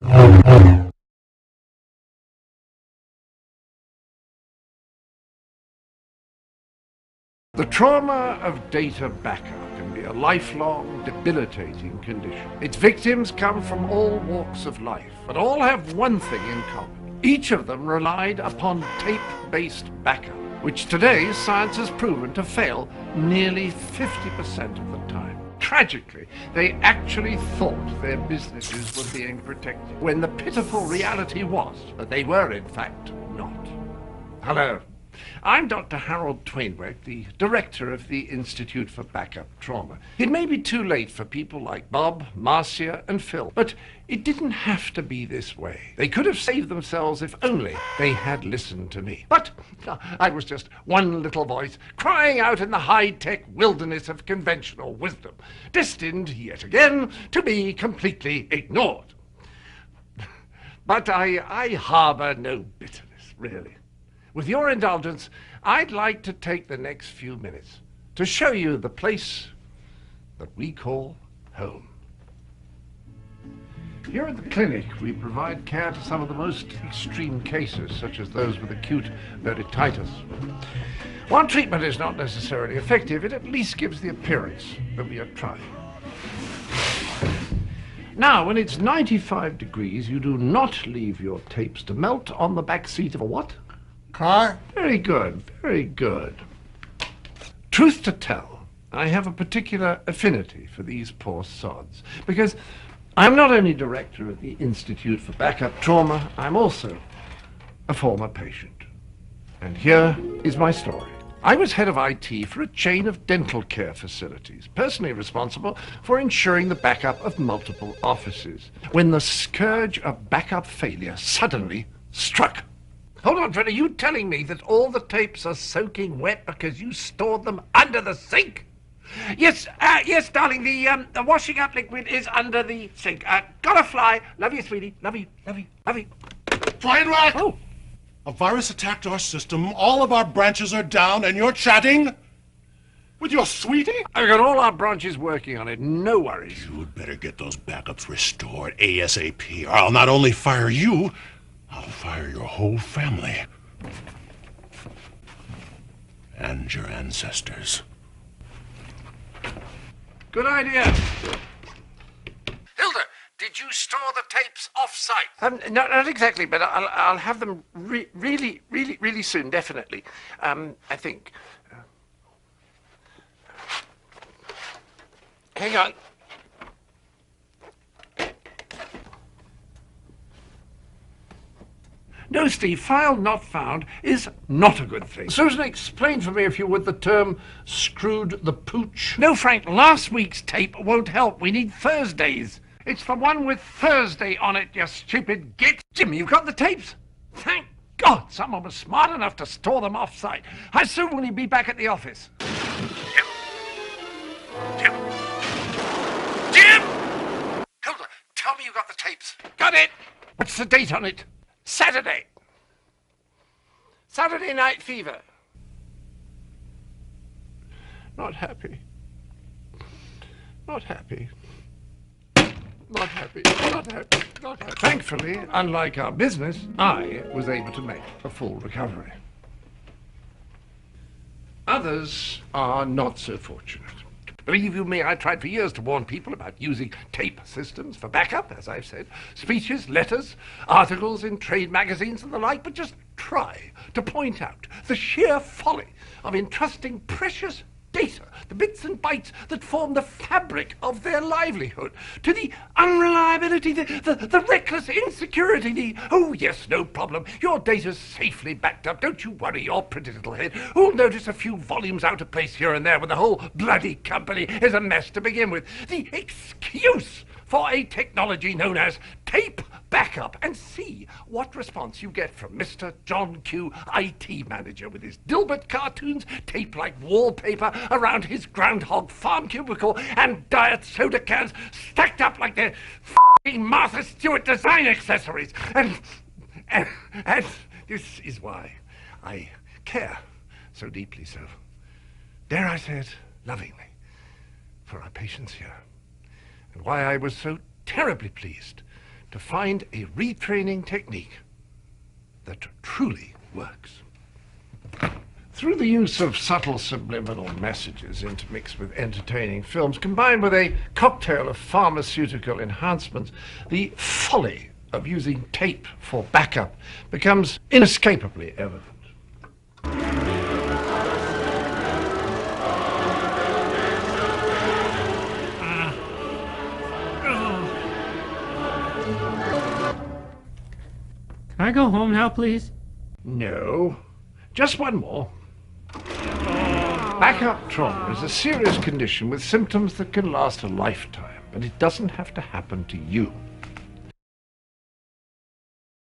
The trauma of data backup can be a lifelong, debilitating condition. Its victims come from all walks of life, but all have one thing in common. Each of them relied upon tape-based backup, which today science has proven to fail nearly 50% of the time. Tragically, they actually thought their businesses were being protected, when the pitiful reality was that they were, in fact, not. Hello. I'm Dr. Harold Twainwreck, the director of the Institute for Backup Trauma. It may be too late for people like Bob, Marcia, and Phil, but it didn't have to be this way. They could have saved themselves if only they had listened to me. But I was just one little voice crying out in the high-tech wilderness of conventional wisdom, destined yet again to be completely ignored. But I harbor no bitterness, really. With your indulgence, I'd like to take the next few minutes to show you the place that we call home. Here at the clinic, we provide care to some of the most extreme cases, such as those with acute vertigitis. While treatment is not necessarily effective, it at least gives the appearance that we are trying. Now, when it's 95 degrees, you do not leave your tapes to melt on the back seat of a what? Car? Very good, very good. Truth to tell, I have a particular affinity for these poor sods, because I'm not only director of the Institute for Backup Trauma, I'm also a former patient. And here is my story. I was head of IT for a chain of dental care facilities, personally responsible for ensuring the backup of multiple offices, when the scourge of backup failure suddenly struck. Hold on, Fred, are you telling me that all the tapes are soaking wet because you stored them under the sink? Yes, yes, darling, the washing up liquid is under the sink. Gotta fly. Love you, sweetie. Love you, love you, love you. Twainwreck! Oh. A virus attacked our system, all of our branches are down, and you're chatting with your sweetie? I've got all our branches working on it, no worries. You'd better get those backups restored ASAP, or I'll not only fire you, I'll fire your whole family. And your ancestors. Good idea. Hilda, did you store the tapes off-site? Not exactly, but I'll have them really soon, definitely. I think. Hang on. No, Steve, file not found is not a good thing. Susan, explain for me, if you would, the term screwed the pooch. No, Frank, last week's tape won't help. We need Thursday's. It's the one with Thursday on it, you stupid git. Jimmy, you've got the tapes? Thank God someone was smart enough to store them off-site. How soon will he be back at the office? Jim! Hilda, tell me you got the tapes. Got it! What's the date on it? Saturday. Saturday Night Fever. Not happy. Not happy. Not happy. Not happy. Not happy. Thankfully, unlike our business, I was able to make a full recovery. Others are not so fortunate. Believe you me, I tried for years to warn people about using tape systems for backup, as I've said, speeches, letters, articles in trade magazines and the like, but just try to point out the sheer folly of entrusting precious data, the bits and bytes that form the fabric of their livelihood, to the unreliability, the reckless insecurity, the, oh yes, no problem, your data's safely backed up, don't you worry your pretty little head, who'll notice a few volumes out of place here and there when the whole bloody company is a mess to begin with. The excuse for a technology known as tape backup, and see what response you get from Mr. John Q, IT manager, with his Dilbert cartoons, tape-like wallpaper around his groundhog farm cubicle, and diet soda cans stacked up like they're f***ing Martha Stewart design accessories. And this is why I care so deeply, so, dare I say it, lovingly, for our patients here, and why I was so terribly pleased to find a retraining technique that truly works. Through the use of subtle subliminal messages intermixed with entertaining films, combined with a cocktail of pharmaceutical enhancements, the folly of using tape for backup becomes inescapably evident. Can I go home now, please? No, just one more. Backup trauma is a serious condition with symptoms that can last a lifetime, but it doesn't have to happen to you.